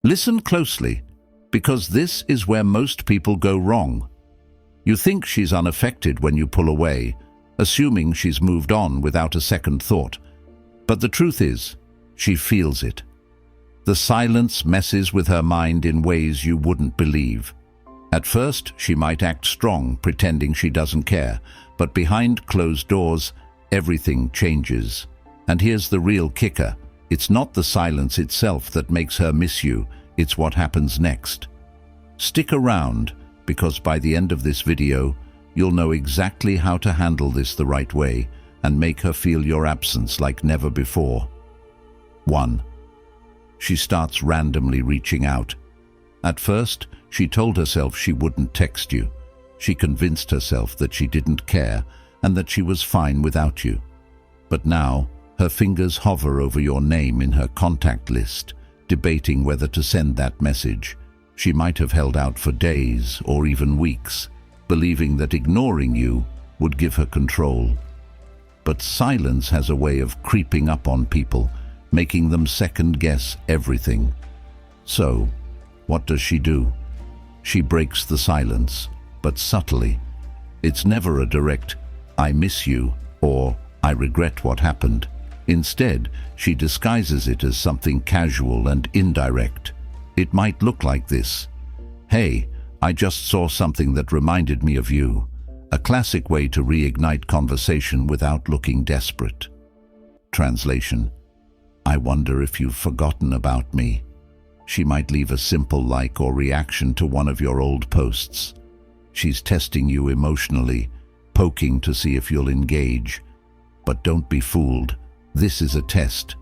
Listen closely, because this is where most people go wrong. You think she's unaffected when you pull away, assuming she's moved on without a second thought. But the truth is, she feels it. The silence messes with her mind in ways you wouldn't believe. At first, she might act strong, pretending she doesn't care, but behind closed doors, everything changes. And here's the real kicker. It's not the silence itself that makes her miss you, it's what happens next. Stick around, because by the end of this video, you'll know exactly how to handle this the right way and make her feel your absence like never before. 1. She starts randomly reaching out. At first, she told herself she wouldn't text you. She convinced herself that she didn't care and that she was fine without you. But now, her fingers hover over your name in her contact list, debating whether to send that message. She might have held out for days or even weeks, believing that ignoring you would give her control. But silence has a way of creeping up on people, making them second-guess everything. So, what does she do? She breaks the silence, but subtly. It's never a direct, "I miss you," or "I regret what happened." Instead, she disguises it as something casual and indirect. It might look like this: "Hey, I just saw something that reminded me of you." A classic way to reignite conversation without looking desperate. Translation: "I wonder if you've forgotten about me." She might leave a simple like or reaction to one of your old posts. She's testing you emotionally, poking to see if you'll engage. But don't be fooled. This is a test.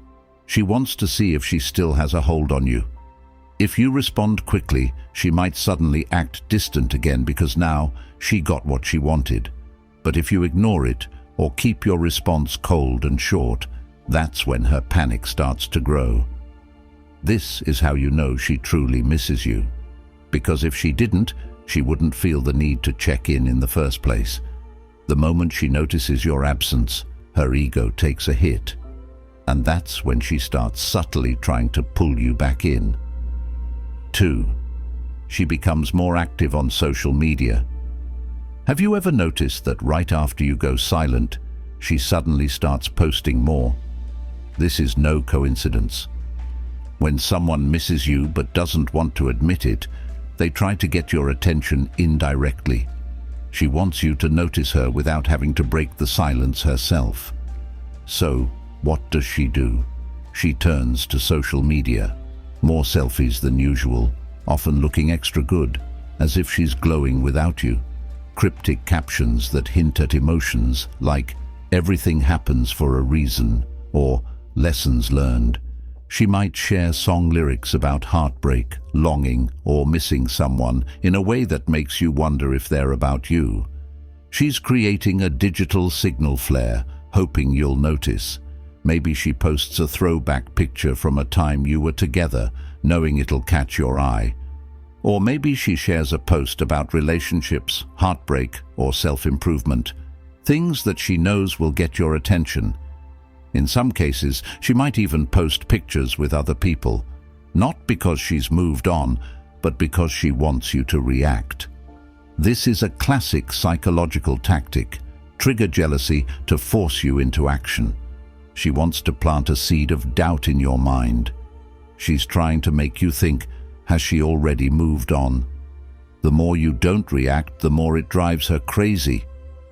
She wants to see if she still has a hold on you. If you respond quickly, she might suddenly act distant again because now she got what she wanted. But if you ignore it or keep your response cold and short, that's when her panic starts to grow. This is how you know she truly misses you. Because if she didn't, she wouldn't feel the need to check in the first place. The moment she notices your absence, her ego takes a hit. And that's when she starts subtly trying to pull you back in. 2. She becomes more active on social media. Have you ever noticed that right after you go silent, she suddenly starts posting more? This is no coincidence. When someone misses you but doesn't want to admit it, they try to get your attention indirectly. She wants you to notice her without having to break the silence herself. So, what does she do? She turns to social media. More selfies than usual, often looking extra good, as if she's glowing without you. Cryptic captions that hint at emotions like, "Everything happens for a reason," or "Lessons learned." She might share song lyrics about heartbreak, longing, or missing someone in a way that makes you wonder if they're about you. She's creating a digital signal flare, hoping you'll notice. Maybe she posts a throwback picture from a time you were together, knowing it'll catch your eye. Or maybe she shares a post about relationships, heartbreak, or self-improvement, things that she knows will get your attention. In some cases, she might even post pictures with other people, not because she's moved on, but because she wants you to react. This is a classic psychological tactic: trigger jealousy to force you into action. She wants to plant a seed of doubt in your mind. She's trying to make you think, has she already moved on? The more you don't react, the more it drives her crazy.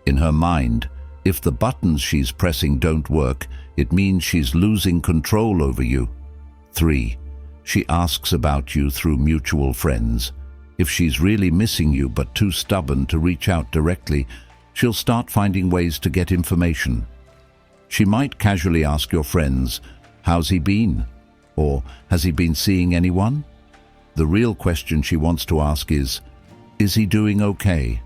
In her mind, if the buttons she's pressing don't work, it means she's losing control over you. 3. She asks about you through mutual friends. If she's really missing you but too stubborn to reach out directly, she'll start finding ways to get information. She might casually ask your friends, "How's he been?" Or, "Has he been seeing anyone?" The real question she wants to ask is he doing okay?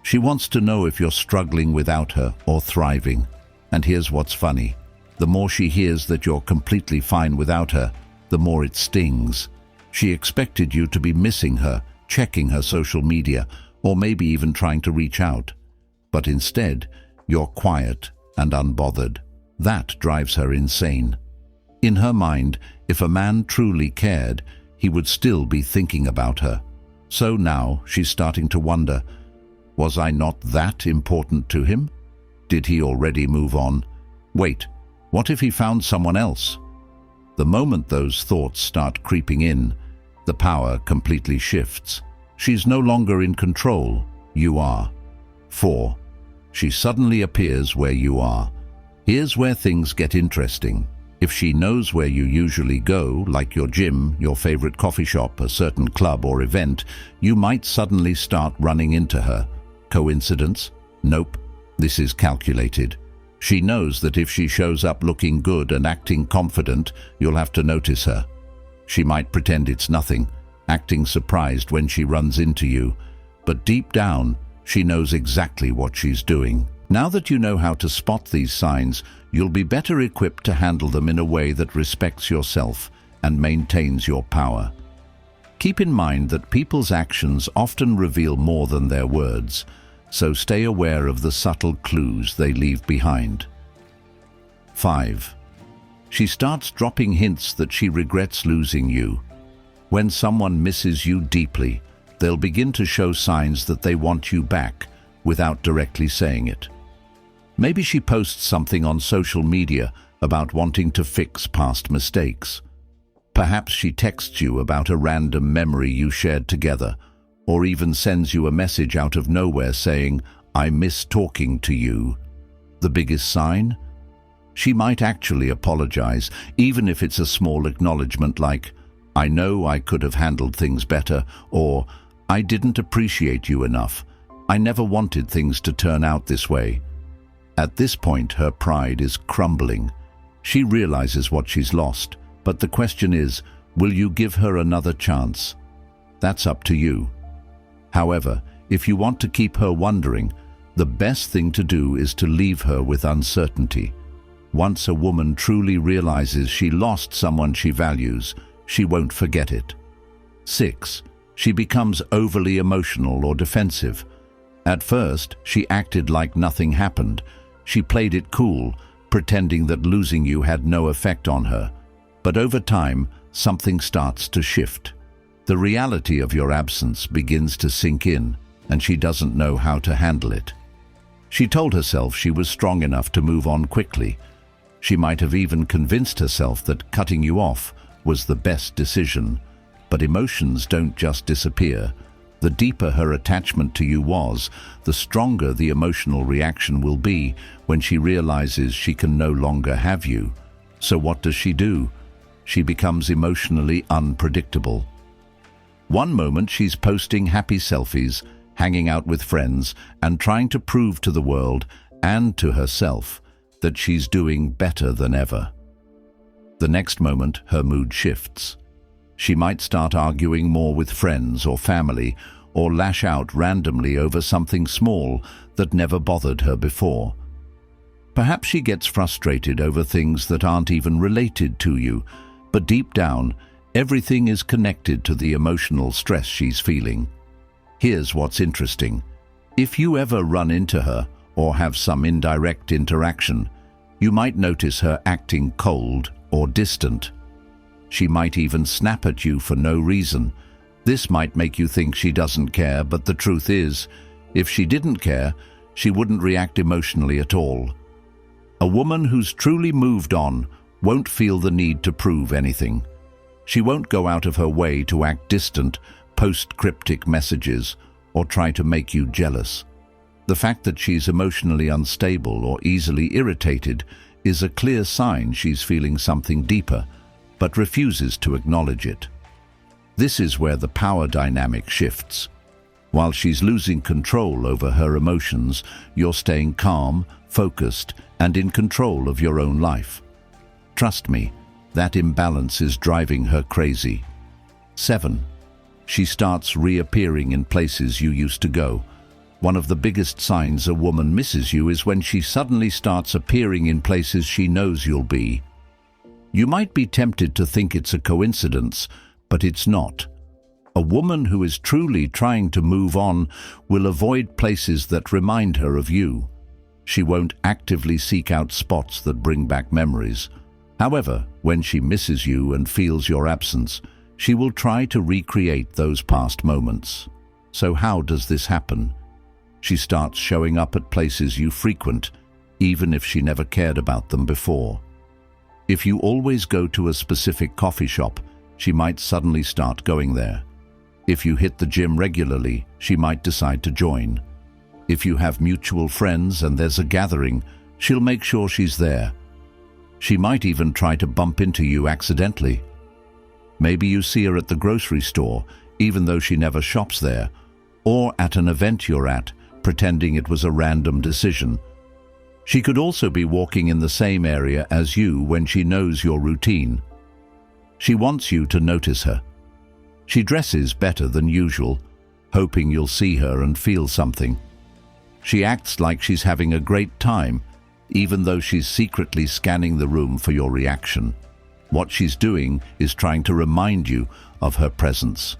She wants to know if you're struggling without her or thriving. And here's what's funny. The more she hears that you're completely fine without her, the more it stings. She expected you to be missing her, checking her social media, or maybe even trying to reach out. But instead, you're quiet and unbothered. That drives her insane. In her mind, if a man truly cared, he would still be thinking about her. So now she's starting to wonder, was I not that important to him? Did he already move on? Wait, what if he found someone else? The moment those thoughts start creeping in, the power completely shifts. She's no longer in control, you are. 4. She suddenly appears where you are. Here's where things get interesting. If she knows where you usually go, like your gym, your favorite coffee shop, a certain club or event, you might suddenly start running into her. Coincidence? Nope. This is calculated. She knows that if she shows up looking good and acting confident, you'll have to notice her. She might pretend it's nothing, acting surprised when she runs into you, but deep down, she knows exactly what she's doing. Now that you know how to spot these signs, you'll be better equipped to handle them in a way that respects yourself and maintains your power. Keep in mind that people's actions often reveal more than their words, so stay aware of the subtle clues they leave behind. 5. She starts dropping hints that she regrets losing you. When someone misses you deeply, they'll begin to show signs that they want you back without directly saying it. Maybe she posts something on social media about wanting to fix past mistakes. Perhaps she texts you about a random memory you shared together, or even sends you a message out of nowhere saying, "I miss talking to you." The biggest sign? She might actually apologize, even if it's a small acknowledgement like, "I know I could have handled things better," or "I didn't appreciate you enough. I never wanted things to turn out this way." At this point, her pride is crumbling. She realizes what she's lost, but the question is, will you give her another chance? That's up to you. However, if you want to keep her wondering, the best thing to do is to leave her with uncertainty. Once a woman truly realizes she lost someone she values, she won't forget it. 6. She becomes overly emotional or defensive. At first, she acted like nothing happened. She played it cool, pretending that losing you had no effect on her. But over time, something starts to shift. The reality of your absence begins to sink in, and she doesn't know how to handle it. She told herself she was strong enough to move on quickly. She might have even convinced herself that cutting you off was the best decision. But emotions don't just disappear. The deeper her attachment to you was, the stronger the emotional reaction will be when she realizes she can no longer have you. So what does she do? She becomes emotionally unpredictable. One moment she's posting happy selfies, hanging out with friends, and trying to prove to the world and to herself that she's doing better than ever. The next moment, her mood shifts. She might start arguing more with friends or family, or lash out randomly over something small that never bothered her before. Perhaps she gets frustrated over things that aren't even related to you, but deep down, everything is connected to the emotional stress she's feeling. Here's what's interesting. If you ever run into her or have some indirect interaction, you might notice her acting cold or distant. She might even snap at you for no reason. This might make you think she doesn't care, but the truth is, if she didn't care, she wouldn't react emotionally at all. A woman who's truly moved on won't feel the need to prove anything. She won't go out of her way to act distant, post cryptic messages, or try to make you jealous. The fact that she's emotionally unstable or easily irritated is a clear sign she's feeling something deeper, but refuses to acknowledge it. This is where the power dynamic shifts. While she's losing control over her emotions, you're staying calm, focused, and in control of your own life. Trust me, that imbalance is driving her crazy. 7. She starts reappearing in places you used to go. One of the biggest signs a woman misses you is when she suddenly starts appearing in places she knows you'll be. You might be tempted to think it's a coincidence, but it's not. A woman who is truly trying to move on will avoid places that remind her of you. She won't actively seek out spots that bring back memories. However, when she misses you and feels your absence, She will try to recreate those past moments. So how does this happen? She starts showing up at places you frequent, even if she never cared about them before. If you always go to a specific coffee shop, she might suddenly start going there. If you hit the gym regularly, she might decide to join. If you have mutual friends and there's a gathering, she'll make sure she's there. She might even try to bump into you accidentally. Maybe you see her at the grocery store, even though she never shops there, or at an event you're at, pretending it was a random decision. She could also be walking in the same area as you when she knows your routine. She wants you to notice her. She dresses better than usual, hoping you'll see her and feel something. She acts like she's having a great time, even though she's secretly scanning the room for your reaction. What she's doing is trying to remind you of her presence.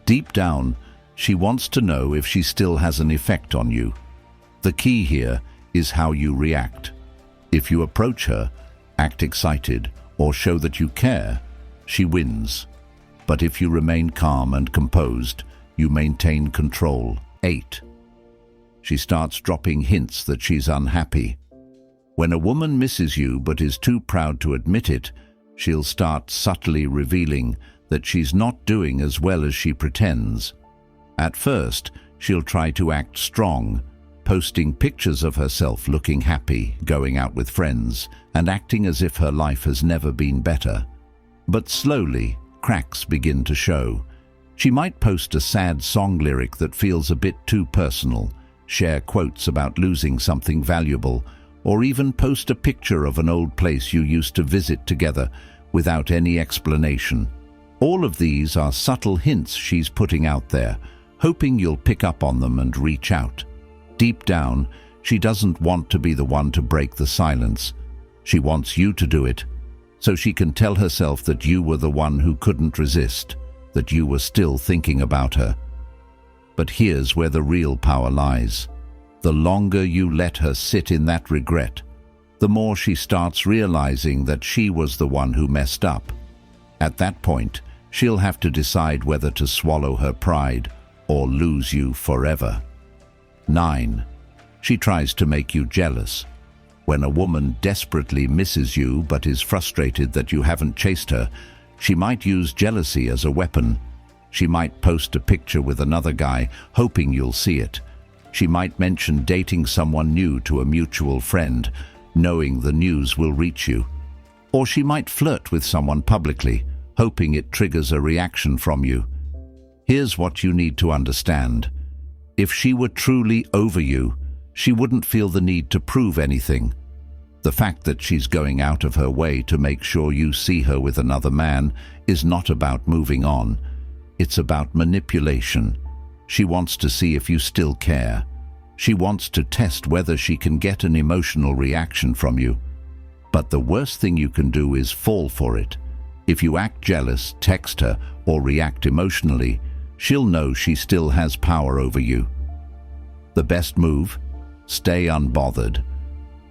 Deep down, she wants to know if she still has an effect on you. The key here is how you react. If you approach her, act excited, or show that you care, she wins. But if you remain calm and composed, you maintain control. 8. She starts dropping hints that she's unhappy. When a woman misses you but is too proud to admit it, she'll start subtly revealing that she's not doing as well as she pretends. At first, she'll try to act strong, posting pictures of herself looking happy, going out with friends, and acting as if her life has never been better. But slowly, cracks begin to show. She might post a sad song lyric that feels a bit too personal, share quotes about losing something valuable, or even post a picture of an old place you used to visit together without any explanation. All of these are subtle hints she's putting out there, hoping you'll pick up on them and reach out. Deep down, she doesn't want to be the one to break the silence. She wants you to do it, so she can tell herself that you were the one who couldn't resist, that you were still thinking about her. But here's where the real power lies. The longer you let her sit in that regret, the more she starts realizing that she was the one who messed up. At that point, she'll have to decide whether to swallow her pride or lose you forever. 9. She tries to make you jealous. When a woman desperately misses you but is frustrated that you haven't chased her, she might use jealousy as a weapon. She might post a picture with another guy, hoping you'll see it. She might mention dating someone new to a mutual friend, knowing the news will reach you. Or she might flirt with someone publicly, hoping it triggers a reaction from you. Here's what you need to understand. If she were truly over you, she wouldn't feel the need to prove anything. The fact that she's going out of her way to make sure you see her with another man is not about moving on. It's about manipulation. She wants to see if you still care. She wants to test whether she can get an emotional reaction from you. But the worst thing you can do is fall for it. If you act jealous, text her, or react emotionally, she'll know she still has power over you. The best move? Stay unbothered.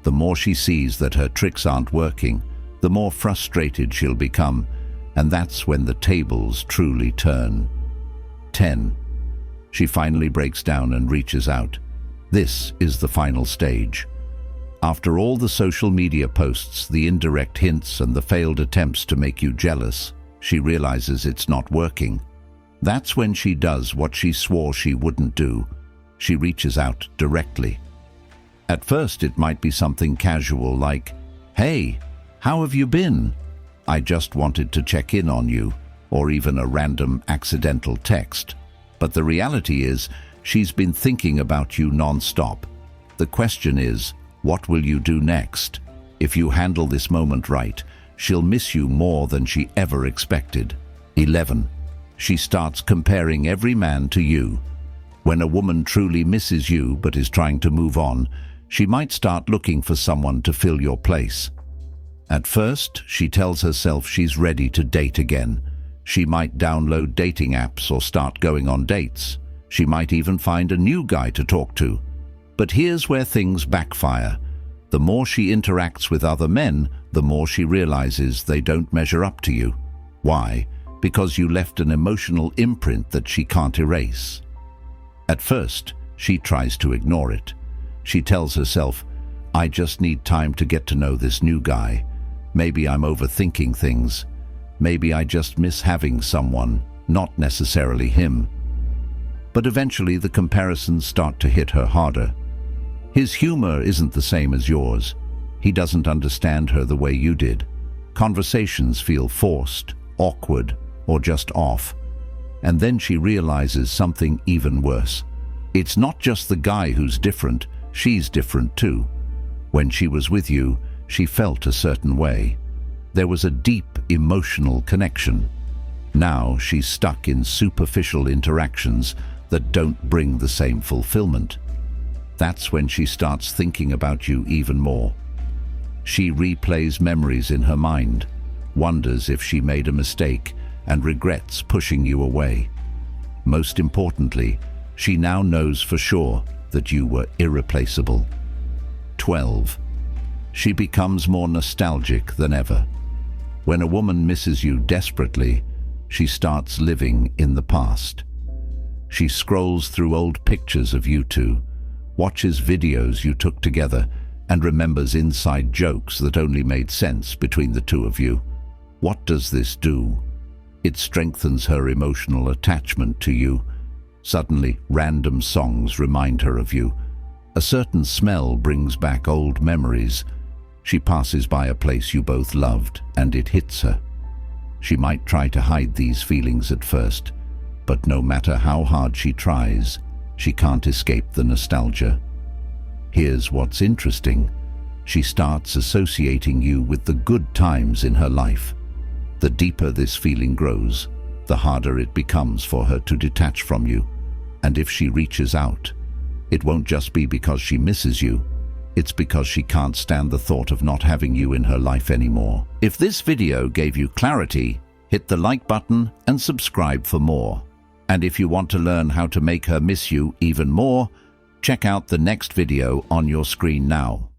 The more she sees that her tricks aren't working, the more frustrated she'll become, and that's when the tables truly turn. 10. She finally breaks down and reaches out. This is the final stage. After all the social media posts, the indirect hints, and the failed attempts to make you jealous, she realizes it's not working. That's when she does what she swore she wouldn't do. She reaches out directly. At first, it might be something casual like, "Hey, how have you been? I just wanted to check in on you," or even a random accidental text. But the reality is, she's been thinking about you non-stop. The question is, what will you do next? If you handle this moment right, she'll miss you more than she ever expected. 11. She starts comparing every man to you. When a woman truly misses you but is trying to move on, she might start looking for someone to fill your place. At first, she tells herself she's ready to date again. She might download dating apps or start going on dates. She might even find a new guy to talk to. But here's where things backfire. The more she interacts with other men, the more she realizes they don't measure up to you. Why? because you left an emotional imprint that she can't erase. At first, she tries to ignore it. She tells herself, "I just need time to get to know this new guy. Maybe I'm overthinking things. Maybe I just miss having someone, not necessarily him." But eventually the comparisons start to hit her harder. His humor isn't the same as yours. He doesn't understand her the way you did. Conversations feel forced, awkward, or just off. And then she realizes something even worse. It's not just the guy who's different, she's different too. When she was with you, she felt a certain way. There was a deep emotional connection. Now she's stuck in superficial interactions that don't bring the same fulfillment. That's when she starts thinking about you even more. She replays memories in her mind, wonders if she made a mistake, and regrets pushing you away. Most importantly, she now knows for sure that you were irreplaceable. 12. She becomes more nostalgic than ever. When a woman misses you desperately, she starts living in the past. She scrolls through old pictures of you two, watches videos you took together, and remembers inside jokes that only made sense between the two of you. What does this do? It strengthens her emotional attachment to you. Suddenly, random songs remind her of you. A certain smell brings back old memories. She passes by a place you both loved, and it hits her. She might try to hide these feelings at first, but no matter how hard she tries, she can't escape the nostalgia. Here's what's interesting. She starts associating you with the good times in her life. The deeper this feeling grows, the harder it becomes for her to detach from you. And if she reaches out, it won't just be because she misses you. It's because she can't stand the thought of not having you in her life anymore. If this video gave you clarity, hit the like button and subscribe for more. And if you want to learn how to make her miss you even more, check out the next video on your screen now.